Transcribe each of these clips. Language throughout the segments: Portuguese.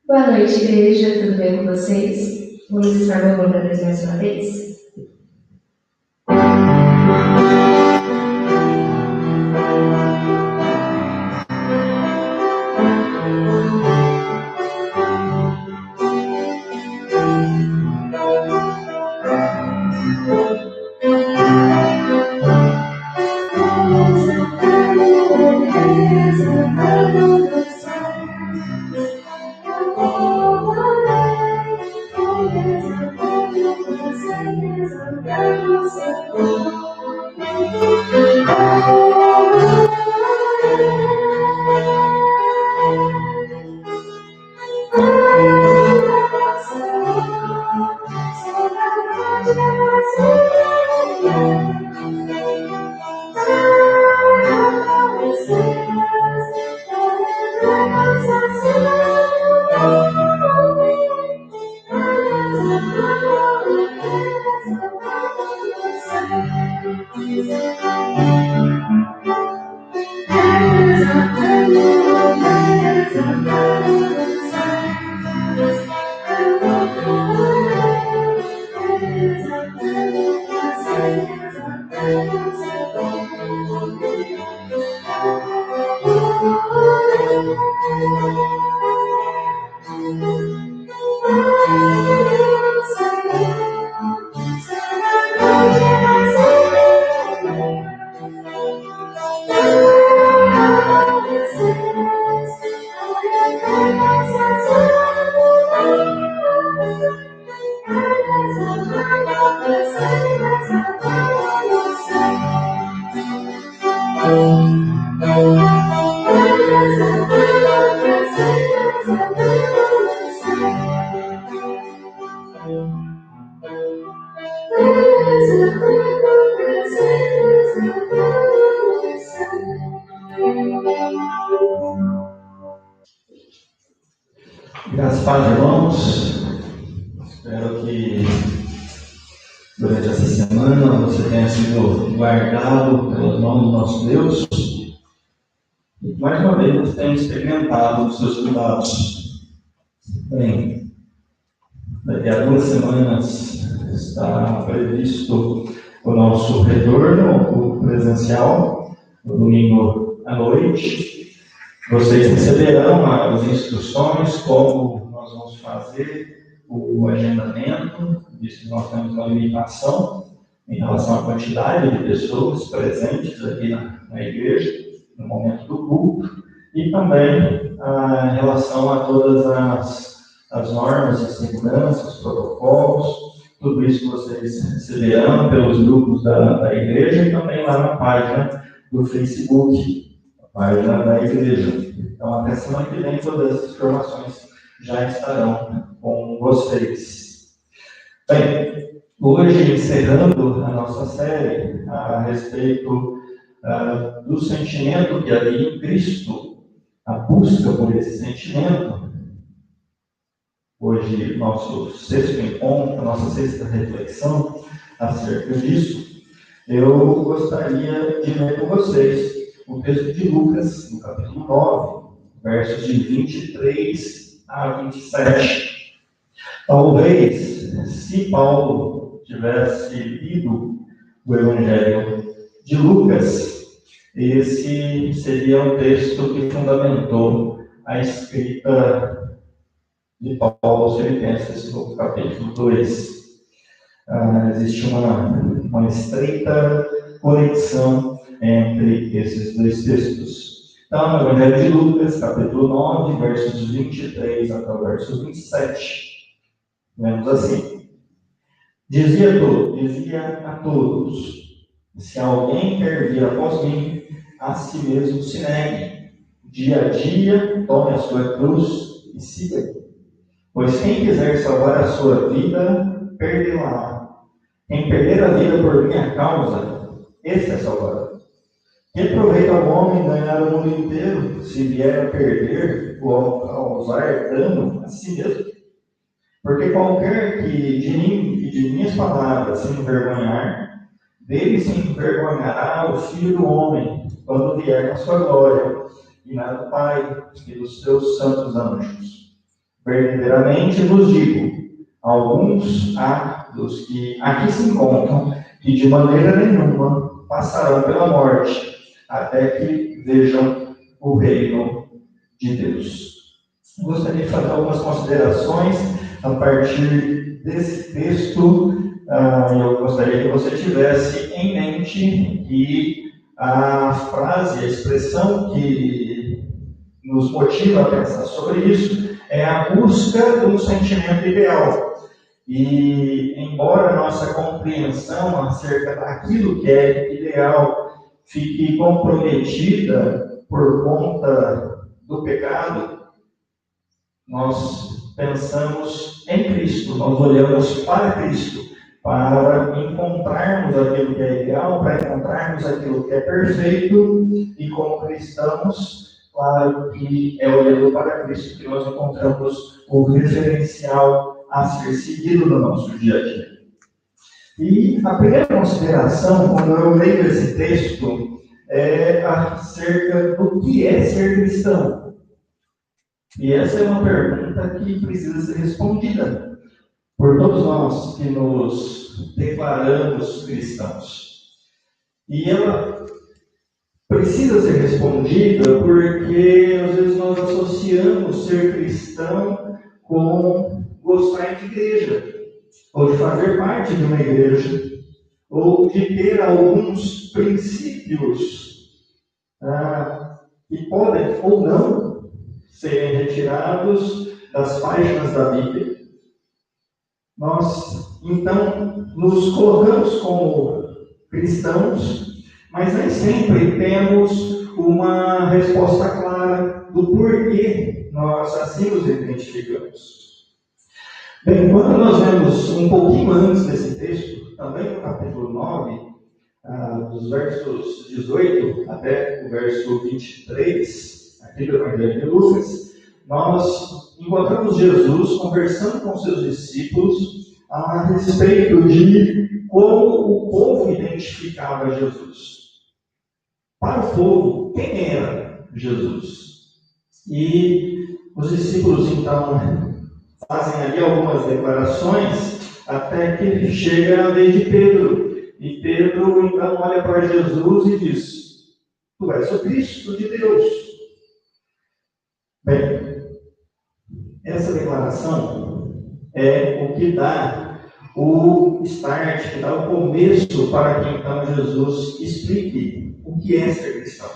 Boa noite, igreja. Tudo bem com vocês? Vamos estar louvando a Deus mais uma vez? Graças a Deus, irmãos. Espero que durante essa semana você tenha sido guardado pelas mãos do nosso Deus. E mais uma vez você tenha experimentado os seus cuidados. Bem, daqui a 2 semanas está previsto o nosso retorno presencial, no domingo à noite. Vocês receberão as instruções, como nós vamos fazer o agendamento, visto que nós temos uma limitação em relação à quantidade de pessoas presentes aqui na igreja, no momento do culto, e também em relação a todas as normas de segurança, os protocolos, tudo isso que vocês receberão pelos grupos da igreja e também lá na página do Facebook. Página da igreja. Então, até semana que vem, todas as informações já estarão com vocês. Bem, hoje, encerrando a nossa série a respeito do sentimento que havia em Cristo, a busca por esse sentimento. Hoje, nosso 6º encontro, a nossa 6ª reflexão acerca disso, eu gostaria de ler com vocês o texto de Lucas, no capítulo 9, versos de 23 a 27. Talvez, se Paulo tivesse lido o Evangelho de Lucas, esse seria um texto que fundamentou a escrita de Paulo aos Filipenses, no capítulo 2. Existe uma estreita conexão entre esses dois textos. Então, no Evangelho de Lucas, capítulo 9, versos 23 até o verso 27, vemos assim: Dizia a todos, se alguém quer vir após mim, a si mesmo se negue, dia a dia tome a sua cruz e siga-me. Pois quem quiser salvar a sua vida, perdê-la. Quem perder a vida por minha causa, esse é salvador. Que proveita ao homem ganhar o mundo inteiro, se vier a perder ou causar dano a si mesmo? Porque qualquer que de mim e de minhas palavras se envergonhar, dele se envergonhará o Filho do Homem, quando vier na sua glória, e na do Pai e dos seus santos anjos. Verdadeiramente vos digo, alguns há dos que aqui se encontram que de maneira nenhuma passarão pela morte, até que vejam o reino de Deus. Gostaria de fazer algumas considerações a partir desse texto. Eu gostaria que você tivesse em mente que a frase, a expressão que nos motiva a pensar sobre isso é a busca de um sentimento ideal. E, embora a nossa compreensão acerca daquilo que é ideal fique comprometida por conta do pecado, nós pensamos em Cristo, nós olhamos para Cristo, para encontrarmos aquilo que é ideal, para encontrarmos aquilo que é perfeito, e como cristãos, claro que é olhando para Cristo que nós encontramos o referencial a ser seguido no nosso dia a dia. E a primeira consideração, quando eu leio esse texto, é acerca do que é ser cristão. E essa é uma pergunta que precisa ser respondida por todos nós que nos declaramos cristãos. E ela precisa ser respondida porque às vezes nós associamos ser cristão com gostar de igreja, ou de fazer parte de uma igreja, ou de ter alguns princípios que podem ou não serem retirados das páginas da Bíblia. Nós, então, nos colocamos como cristãos, mas nem sempre temos uma resposta clara do porquê nós assim nos identificamos. Bem, quando nós vemos um pouquinho antes desse texto, também no capítulo 9, dos versos 18 até o verso 23, aqui do Evangelho de Lucas, nós encontramos Jesus conversando com seus discípulos a respeito de como o povo identificava Jesus. Para o povo, quem era Jesus? E os discípulos, então, fazem ali algumas declarações até que chega a vez de Pedro. E Pedro, então, olha para Jesus e diz: Tu és o Cristo de Deus. Bem, essa declaração é o que dá o start, que dá o começo para que então Jesus explique o que é ser cristão.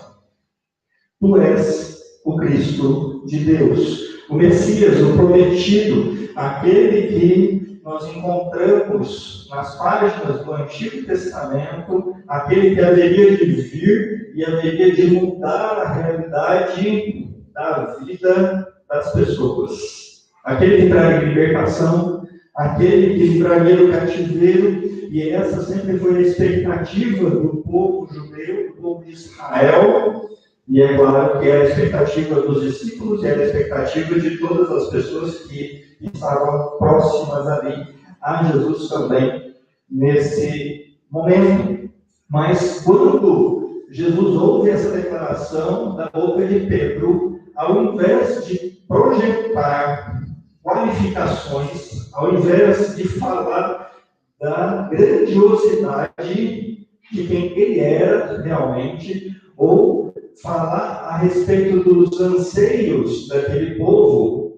Tu és o Cristo de Deus, o Messias, o prometido, aquele que nós encontramos nas páginas do Antigo Testamento, aquele que haveria de vir e haveria de mudar a realidade da vida das pessoas. Aquele que traria libertação, aquele que livraria do cativeiro, e essa sempre foi a expectativa do povo judeu, do povo de Israel, e é claro que é a expectativa dos discípulos e é a expectativa de todas as pessoas que estavam próximas ali a Jesus também nesse momento. Mas quando Jesus ouve essa declaração da boca de Pedro, ao invés de projetar qualificações, ao invés de falar da grandiosidade de quem ele era realmente, ou falar a respeito dos anseios daquele povo,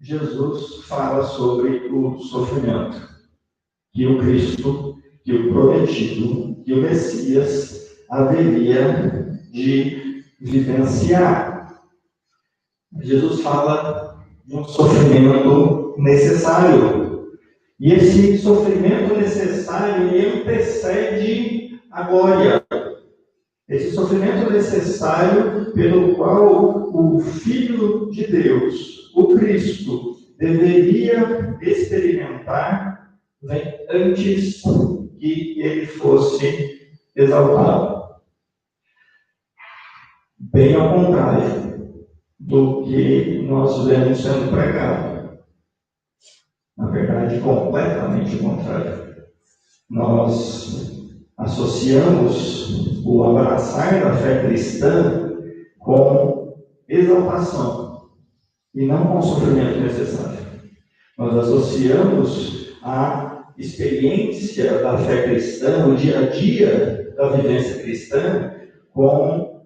Jesus fala sobre o sofrimento que o Cristo, que o prometido, que o Messias haveria de vivenciar. Jesus fala de um sofrimento necessário. E esse sofrimento necessário antecede a glória. Esse sofrimento necessário pelo qual o Filho de Deus, o Cristo, deveria experimentar, vem antes que ele fosse exaltado. Bem ao contrário do que nós vemos sendo pregado. Na verdade, completamente o contrário. Nós associamos o abraçar da fé cristã com exaltação. e não com o sofrimento necessário. Nós associamos a experiência da fé cristã, o dia a dia da vivência cristã, com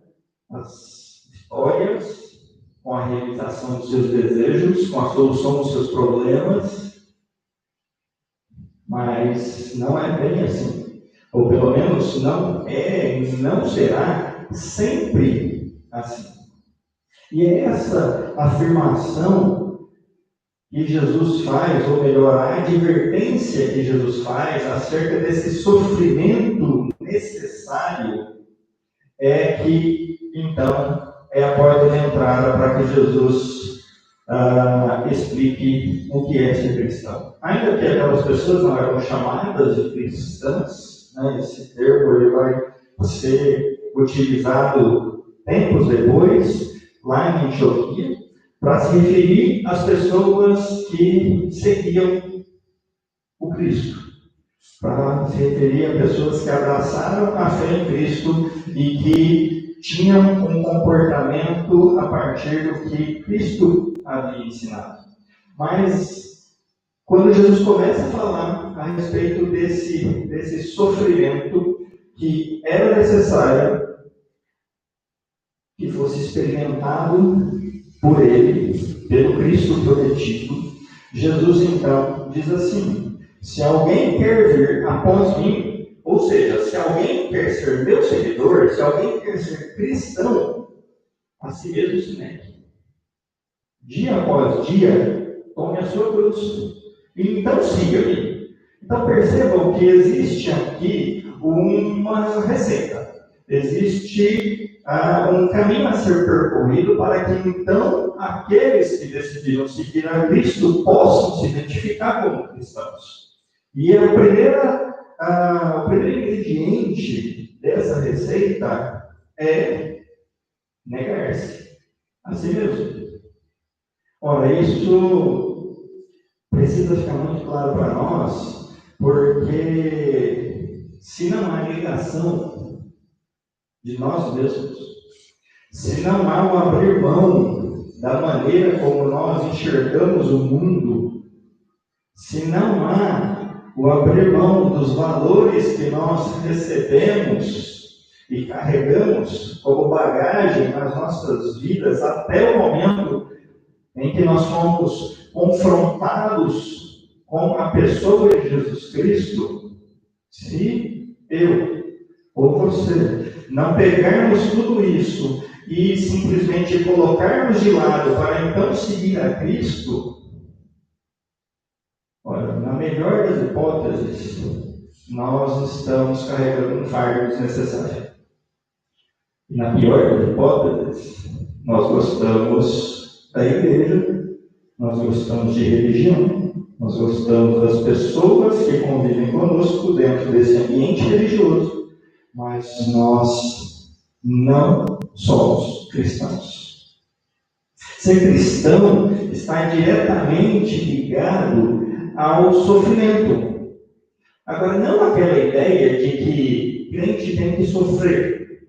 as histórias, com a realização dos seus desejos, com a solução dos seus problemas, mas não é bem assim. Ou pelo menos não é e não será sempre assim. E é essa afirmação que Jesus faz, ou melhor, a advertência que Jesus faz acerca desse sofrimento necessário, é que, então, é a porta de entrada para que Jesus explique o que é ser cristão. Ainda que aquelas pessoas não eram chamadas de cristãs, né, esse termo ele vai ser utilizado tempos depois, lá em Antioquia, para se referir às pessoas que seguiam o Cristo, para se referir a pessoas que abraçaram a fé em Cristo e que tinham um comportamento a partir do que Cristo havia ensinado. Mas, quando Jesus começa a falar a respeito desse sofrimento que era necessário que fosse experimentado por ele, pelo Cristo prometido, Jesus então diz assim: se alguém quer vir após mim, ou seja, se alguém quer ser meu seguidor, se alguém quer ser cristão, a si mesmo se negue. Dia após dia, tome a sua cruz e então siga-me. Então percebam que existe aqui uma receita, existe um caminho a ser percorrido para que então aqueles que decidiram seguir a Cristo possam se identificar como cristãos. E o primeiro ingrediente dessa receita é negar-se a si mesmo. Ora, isso precisa ficar muito claro para nós, porque se não há negação de nós mesmos, se não há um abrir mão da maneira como nós enxergamos o mundo, se não há o abrir mão dos valores que nós recebemos e carregamos como bagagem nas nossas vidas até o momento em que nós fomos confrontados com a pessoa de Jesus Cristo, se eu ou você não pegarmos tudo isso e simplesmente colocarmos de lado para então seguir a Cristo, olha, na melhor das hipóteses, nós estamos carregando um fardo desnecessário. E na pior das hipóteses, nós gostamos da igreja, nós gostamos de religião, nós gostamos das pessoas que convivem conosco dentro desse ambiente religioso, mas nós não somos cristãos. Ser cristão está diretamente ligado ao sofrimento. Agora, não aquela ideia de que crente tem que sofrer.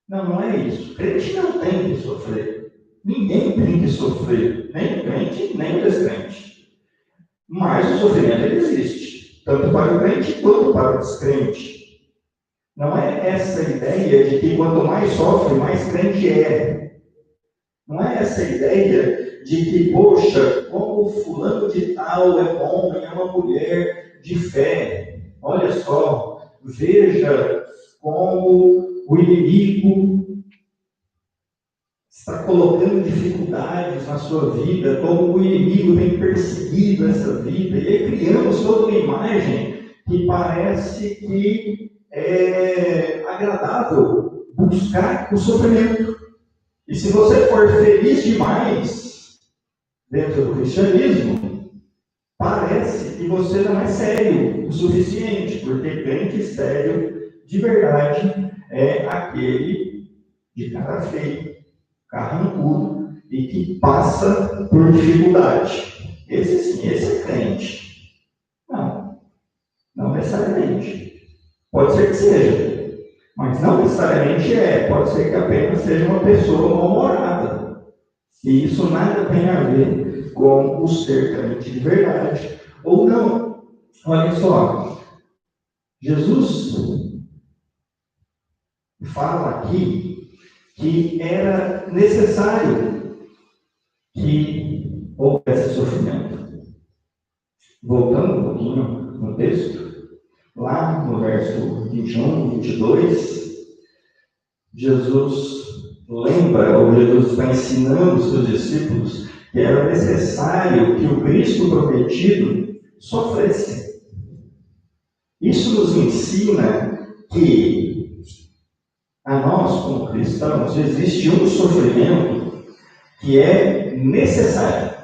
Não é isso. Crente não tem que sofrer. Ninguém tem que sofrer, nem o crente, nem o descrente. Mas o sofrimento ele existe, tanto para o crente quanto para o descrente. Não é essa ideia de que quanto mais sofre, mais crente é. Não é essa ideia de que, poxa, como fulano de tal é bom, é uma mulher de fé. Olha só, veja como o inimigo está colocando dificuldades na sua vida, como o inimigo tem perseguido essa vida, e aí criamos toda uma imagem que parece que é agradável buscar o sofrimento. E se você for feliz demais dentro do cristianismo, parece que você não é sério o suficiente, porque crente sério de verdade é aquele de cara feia, carrancudo e que passa por dificuldade. Esse sim, esse é crente. Não necessariamente. Pode ser que seja, mas não necessariamente é. Pode ser que apenas seja uma pessoa mal-humorada. E isso nada tem a ver com o ser crente de verdade ou não. Olha só, Jesus fala aqui que era necessário que houvesse sofrimento. Voltando um pouquinho no texto, lá no verso 21, 22, Jesus lembra, ou Jesus está ensinando os seus discípulos que era necessário que o Cristo prometido sofresse. Isso nos ensina que a nós, como cristãos, existe um sofrimento que é necessário.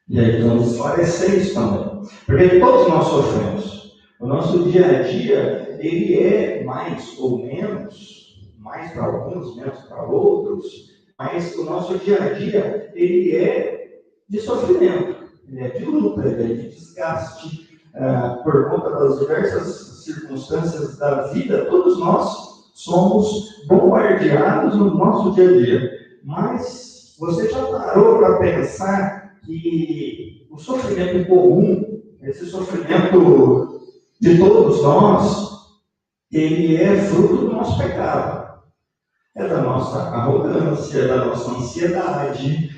E aí vamos esclarecer isso também. Porque todos nós sofremos. O nosso dia a dia, ele é mais ou menos, mais para alguns, menos para outros, mas o nosso dia a dia, ele é de sofrimento, ele é de luta, ele é de desgaste, por conta das diversas circunstâncias da vida. Todos nós somos bombardeados no nosso dia a dia. Mas você já parou para pensar que o sofrimento comum, esse sofrimento de todos nós, ele é fruto do nosso pecado. É da nossa arrogância, é da nossa ansiedade,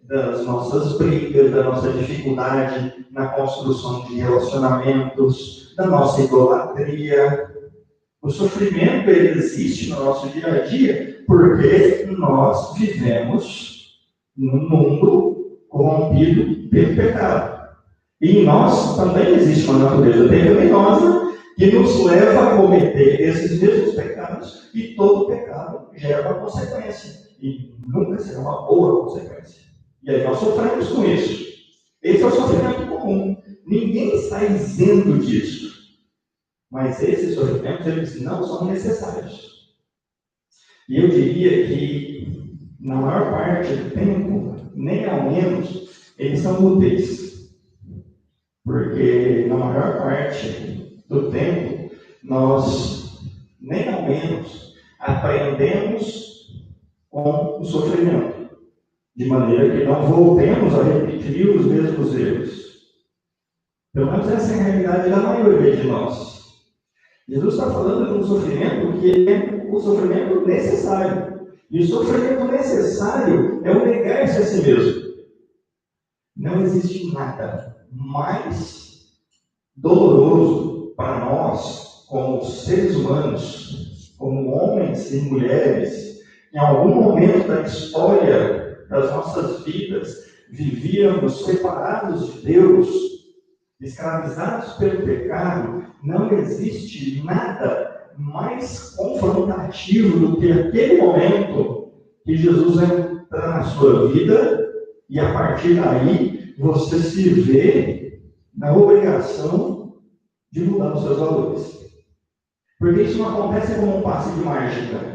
das nossas brigas, da nossa dificuldade na construção de relacionamentos, da nossa idolatria. O sofrimento, ele existe no nosso dia a dia porque nós vivemos num mundo corrompido pelo pecado. E em nós também existe uma natureza pecaminosa que nos leva a cometer esses mesmos pecados, e todo pecado gera uma consequência. E nunca será uma boa consequência. E aí nós sofremos com isso. Esse é o sofrimento comum. Ninguém está isento disso. Mas esses sofrimentos, eles não são necessários. E eu diria que, na maior parte do tempo, nem ao menos, eles são úteis. Porque, na maior parte do tempo, nós, nem ao menos, aprendemos com o sofrimento. De maneira que não voltemos a repetir os mesmos erros. Pelo menos essa é a realidade da maioria de nós. Jesus está falando de um sofrimento que é o sofrimento necessário. E o sofrimento necessário é o negar-se a si mesmo. Não existe nada mais doloroso para nós, como seres humanos, como homens e mulheres, em algum momento da história das nossas vidas, vivíamos separados de Deus, escravizados pelo pecado. Não existe nada mais confrontativo do que aquele momento que Jesus entra na sua vida e a partir daí você se vê na obrigação de mudar os seus valores. Porque isso não acontece como um passe de mágica.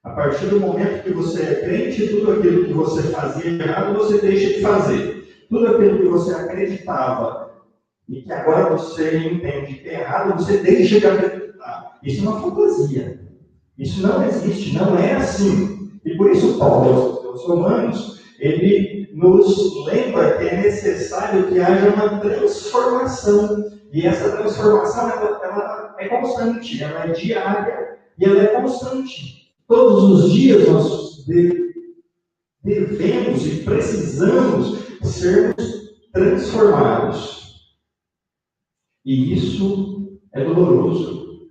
A partir do momento que você é crente, tudo aquilo que você fazia de errado, você deixa de fazer. Tudo aquilo que você acreditava e que agora você entende que é errado, você deixa de acreditar. Isso é uma fantasia. Isso não existe, não é assim. E por isso Paulo, aos Romanos, ele nos lembra que é necessário que haja uma transformação. E essa transformação, ela é constante, ela é diária e ela é constante. Todos os dias nós devemos e precisamos sermos transformados. E isso é doloroso.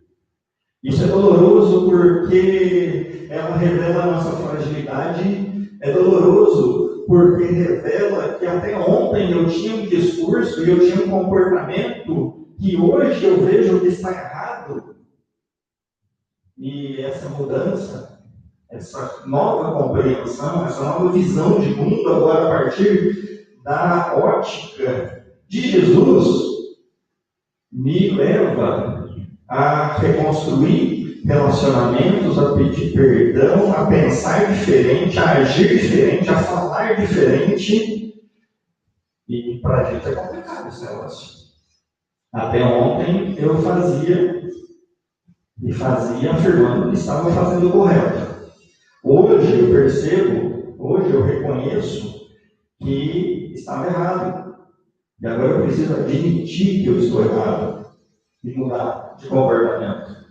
Isso é doloroso porque ela revela a nossa fragilidade. É doloroso porque revela que até ontem eu tinha um discurso e eu tinha um comportamento que hoje eu vejo que está errado. E essa mudança, essa nova compreensão, essa nova visão de mundo agora a partir da ótica de Jesus, me leva a reconstruir relacionamentos, a pedir perdão, a pensar diferente, a agir diferente, a falar diferente. E para a gente é complicado esse negócio. Até ontem eu fazia afirmando que estava fazendo o correto. Hoje eu percebo Hoje eu reconheço que estava errado. E agora eu preciso admitir que eu estou errado e mudar de comportamento.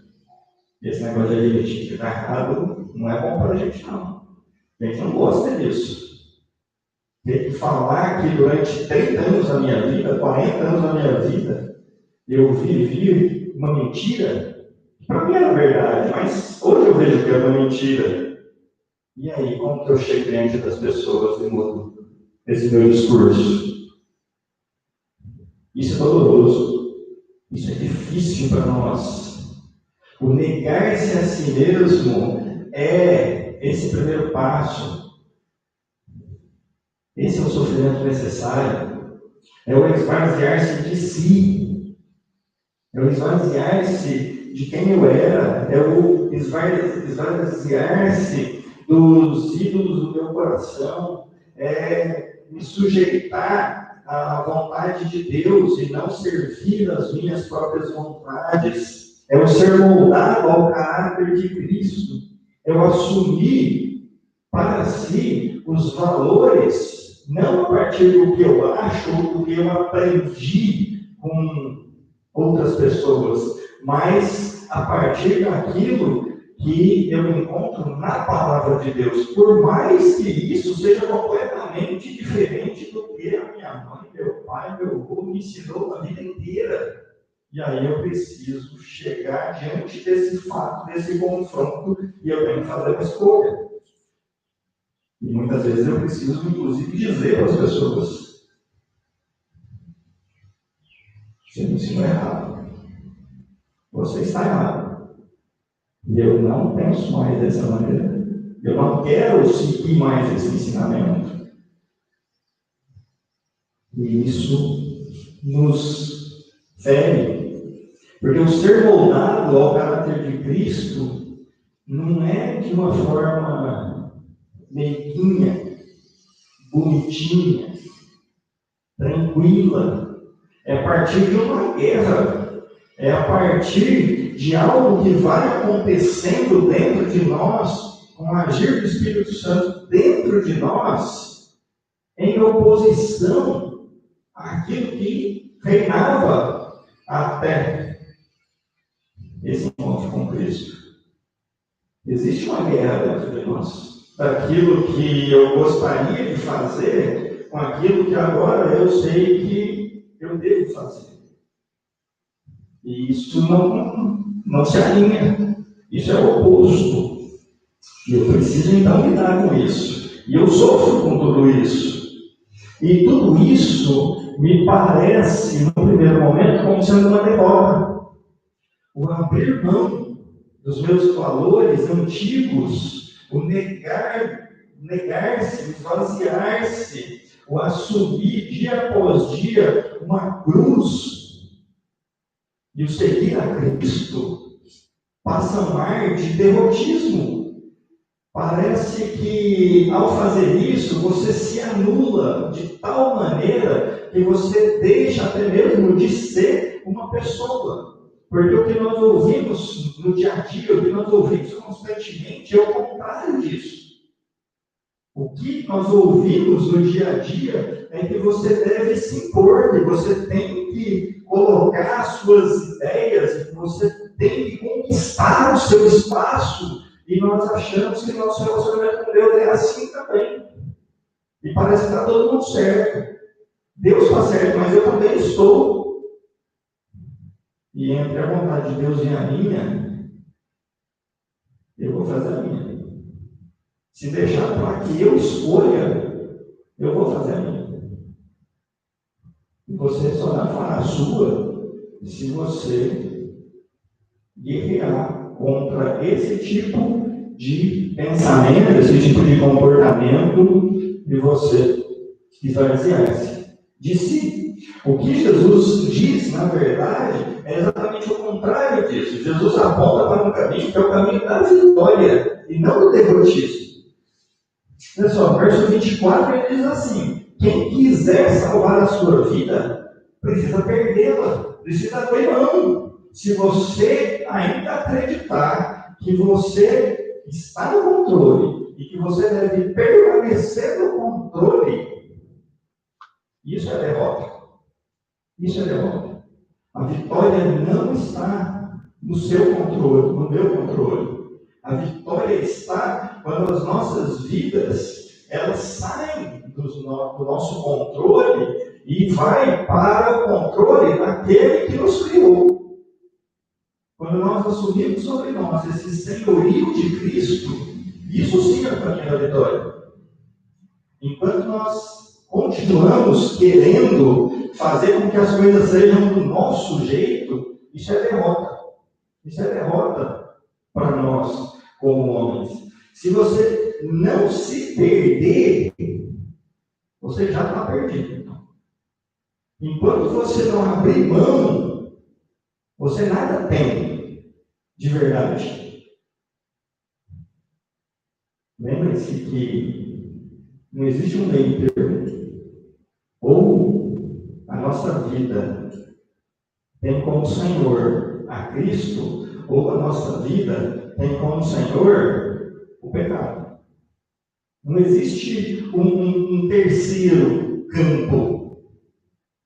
Esse negócio de admitir que está errado não é bom para a gente, não. A gente não gosta disso. Ter que falar que durante 30 anos da minha vida, 40 anos da minha vida, eu vivi uma mentira. Para mim era verdade, mas hoje eu vejo que é uma mentira. E aí, como que eu chego diante das pessoas e mudo esse meu discurso? Isso é doloroso. Isso é difícil para nós. O negar-se a si mesmo é esse primeiro passo. Esse é o sofrimento necessário. É o esvaziar-se de si. É o esvaziar-se de quem eu era. É o esvaziar-se dos ídolos do meu coração. É me sujeitar à vontade de Deus e não servir às minhas próprias vontades. É o ser moldado ao caráter de Cristo. É o assumir para si os valores, não a partir do que eu acho ou do que eu aprendi com outras pessoas, mas a partir daquilo que eu encontro na palavra de Deus. Por mais que isso seja completamente diferente do que a minha mãe, meu pai, meu avô me ensinou a vida inteira. E aí eu preciso chegar diante desse fato, desse confronto, e eu tenho que fazer uma escolha. E muitas vezes eu preciso, inclusive, dizer para as pessoas: você me ensinou errado. Você está errado. E eu não penso mais dessa maneira. Eu não quero seguir mais esse ensinamento. E isso nos fere. Porque o ser moldado ao caráter de Cristo não é de uma forma meiguinha, bonitinha, tranquila. É a partir de uma guerra. É a partir de algo que vai acontecendo dentro de nós, com o agir do Espírito Santo dentro de nós, em oposição àquilo que reinava até esse encontro com Cristo. Existe uma guerra dentro de nós, daquilo que eu gostaria de fazer com aquilo que agora eu sei que eu devo fazer. E isso não se alinha. Isso é o oposto. E eu preciso então lidar com isso. E eu sofro com tudo isso. E tudo isso me parece, no primeiro momento, como sendo uma derrota. O abrir mão dos meus valores antigos, o negar-se, o esvaziar-se, o assumir dia após dia uma cruz e o seguir a Cristo passa um ar de derrotismo. Parece que ao fazer isso você se anula de tal maneira que você deixa até mesmo de ser uma pessoa. Porque o que nós ouvimos no dia a dia, o que nós ouvimos constantemente é o contrário disso. O que nós ouvimos no dia a dia é que você deve se impor, que você tem que colocar as suas ideias, que você tem que conquistar o seu espaço. E nós achamos que nosso relacionamento com Deus é assim também. E parece que está todo mundo certo. Deus está certo, mas eu também estou. E entre a vontade de Deus e a minha, eu vou fazer a minha. Se deixar para que eu escolha, eu vou fazer a minha. E você só vai falar a sua se você guerrear contra esse tipo de pensamento, esse tipo de comportamento, e você esvaziar-se de si. O que Jesus diz, na verdade, é exatamente o contrário disso. Jesus aponta para um caminho que é o caminho da vitória e não do derrotismo. Olha só, verso 24 ele diz assim: quem quiser salvar a sua vida, precisa perdê-la, precisa abrir mão. Se você ainda acreditar que você está no controle, e que você deve permanecer no controle, isso é derrota. Isso é derrota. A vitória não está no seu controle, no meu controle. A vitória está quando as nossas vidas elas saem do nosso controle e vai para o controle daquele que nos criou. Quando nós assumimos sobre nós esse senhorio de Cristo, isso sim é o caminho da vitória. Enquanto nós continuamos querendo fazer com que as coisas sejam do nosso jeito, isso é derrota. Isso é derrota para nós, como homens. Se você não se perder, você já está perdido. Enquanto você não abrir mão, você nada tem de verdade. Lembre-se que não existe um meio termo. Ou a nossa vida tem como Senhor a Cristo, ou a nossa vida tem como Senhor o pecado. Não existe um terceiro campo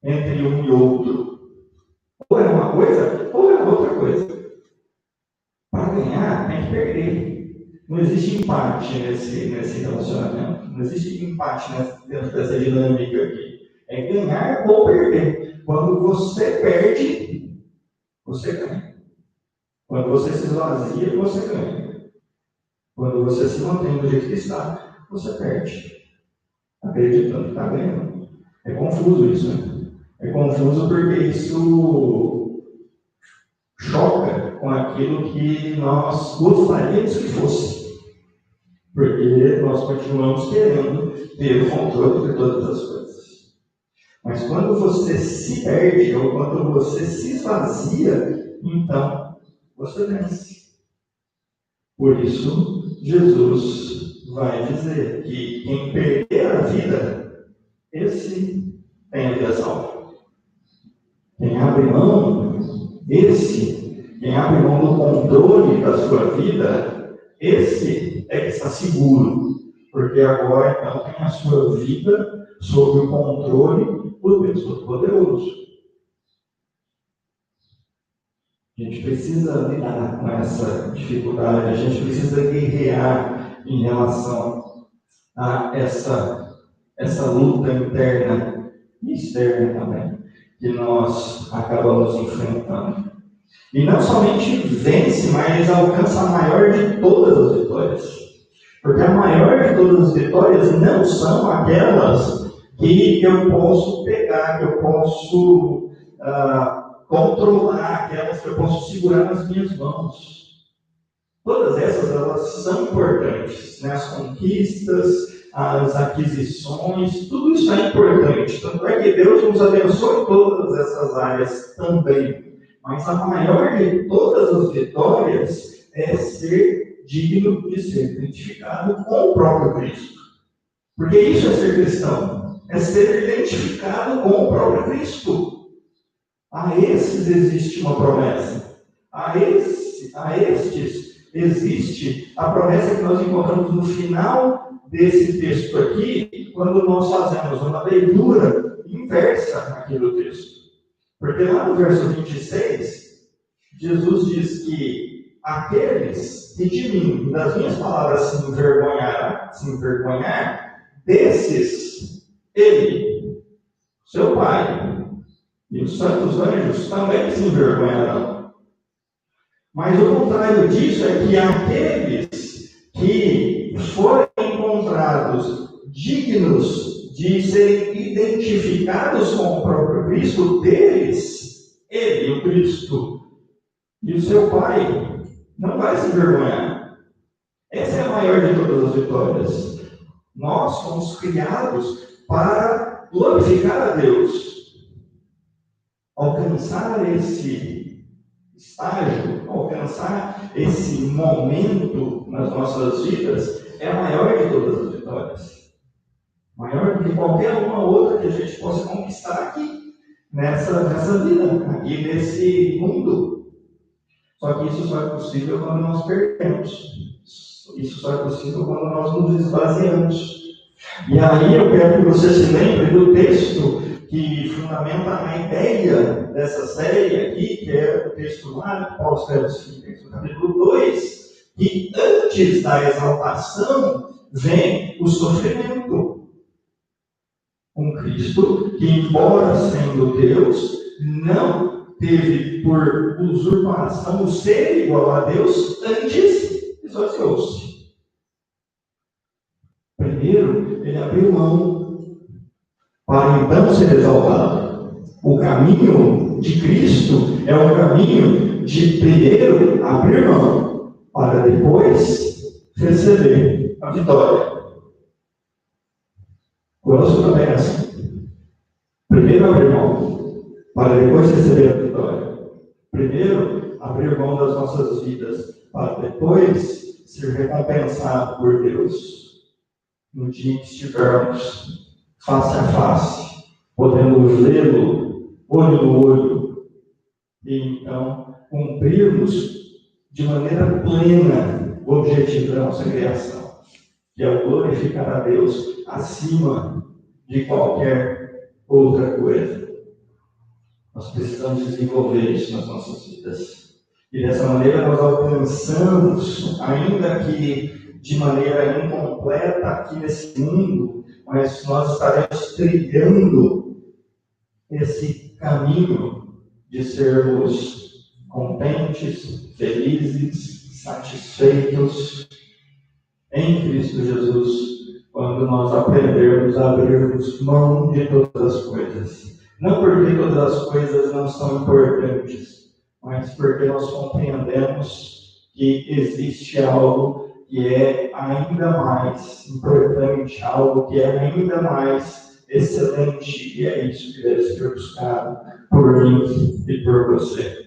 entre um e outro. Ou é uma coisa, ou é outra coisa. Para ganhar, tem que perder. Não existe empate nesse relacionamento. Não existe empate dentro dessa dinâmica aqui. É ganhar ou perder. Quando você perde, você ganha. Quando você se esvazia, você ganha. Quando você se mantém do jeito que está, você perde. Acreditando que está ganhando. É confuso isso, né? É confuso porque isso choca com aquilo que nós gostaríamos que fosse. Porque nós continuamos querendo ter o controle de todas as coisas. Mas quando você se perde, ou quando você se esvazia, então você vence. Por isso, Jesus vai dizer que quem perder a vida, esse tem a vida salva. Quem abre mão, quem abre mão do controle da sua vida, esse é que está seguro. Porque agora, então, tem a sua vida sob o controle do Deus Todo-Poderoso. A gente precisa lidar com essa dificuldade, a gente precisa guerrear em relação a essa luta interna e externa também, que nós acabamos enfrentando. E não somente vence, mas alcança a maior de todas as vitórias. Porque a maior de todas as vitórias não são aquelas que eu posso pegar, que eu posso controlar, aquelas que eu posso segurar nas minhas mãos. Todas essas, elas são importantes, né? As conquistas, as aquisições, tudo isso é importante. Tanto é que Deus nos abençoe em todas essas áreas também. Mas a maior de todas as vitórias é ser digno de ser identificado com o próprio Cristo. Porque isso é ser cristão, é ser identificado com o próprio Cristo. A esses existe uma promessa. A estes existe a promessa que nós encontramos no final desse texto aqui, quando nós fazemos uma leitura inversa naquele texto. Porque lá no verso 26, Jesus diz que aqueles que de mim, das minhas palavras, se envergonhar, desses, ele, seu Pai, e os santos anjos também se envergonharão. Mas o contrário disso é que aqueles que forem encontrados dignos de serem identificados com o próprio Cristo, deles, ele, o Cristo, e o seu Pai, não vai se envergonhar. Essa é a maior de todas as vitórias. Nós fomos criados para glorificar a Deus. Alcançar esse estágio, alcançar esse momento nas nossas vidas é a maior de todas as vitórias. Maior do que qualquer uma outra que a gente possa conquistar aqui, nessa vida, aqui nesse mundo. Só que isso só é possível quando nós perdemos. Isso só é possível quando nós nos esvaziamos. E aí eu quero que você se lembre do texto que fundamenta a ideia dessa série aqui, que é o texto lá de Paulo escreve aos Filipenses, no capítulo 2, que antes da exaltação vem o sofrimento. Um Cristo que, embora sendo Deus, não teve por usurpação o ser igual a Deus, antes esvaziou-se. Primeiro, ele abriu mão para então ser exaltado. O caminho de Cristo é um caminho de primeiro abrir mão para depois receber a vitória. Conosco também é assim. Primeiro abrir mão para depois receber a vitória. Primeiro abrir mão das nossas vidas para depois ser recompensado por Deus. No dia em que estivermos face a face, podendo vê-lo olho no olho, e então cumprirmos de maneira plena o objetivo da nossa criação, que é o glorificar a Deus acima de qualquer outra coisa. Nós precisamos desenvolver isso nas nossas vidas. E dessa maneira nós alcançamos, ainda que de maneira incompleta aqui nesse mundo, mas nós estaremos trilhando esse caminho de sermos contentes, felizes, satisfeitos em Cristo Jesus, quando nós aprendermos a abrirmos mão de todas as coisas. Não porque todas as coisas não são importantes, mas porque nós compreendemos que existe algo que é ainda mais importante, algo que é ainda mais excelente, e é isso que deve ser buscado por mim e por você.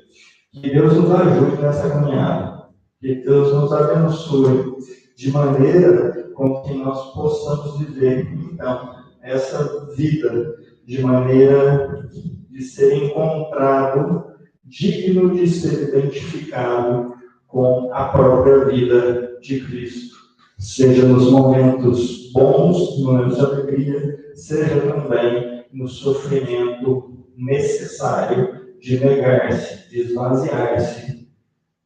Que Deus nos ajude nessa caminhada, que Deus nos abençoe de maneira com que nós possamos viver, então, essa vida de maneira de ser encontrado, digno de ser identificado com a própria vida de Cristo. Seja nos momentos bons, nos momentos de alegria, seja também no sofrimento necessário de negar-se, de esvaziar-se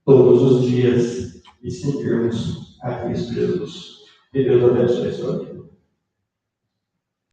todos os dias e seguirmos a Cristo Jesus. Que Deus abençoe a sua vida.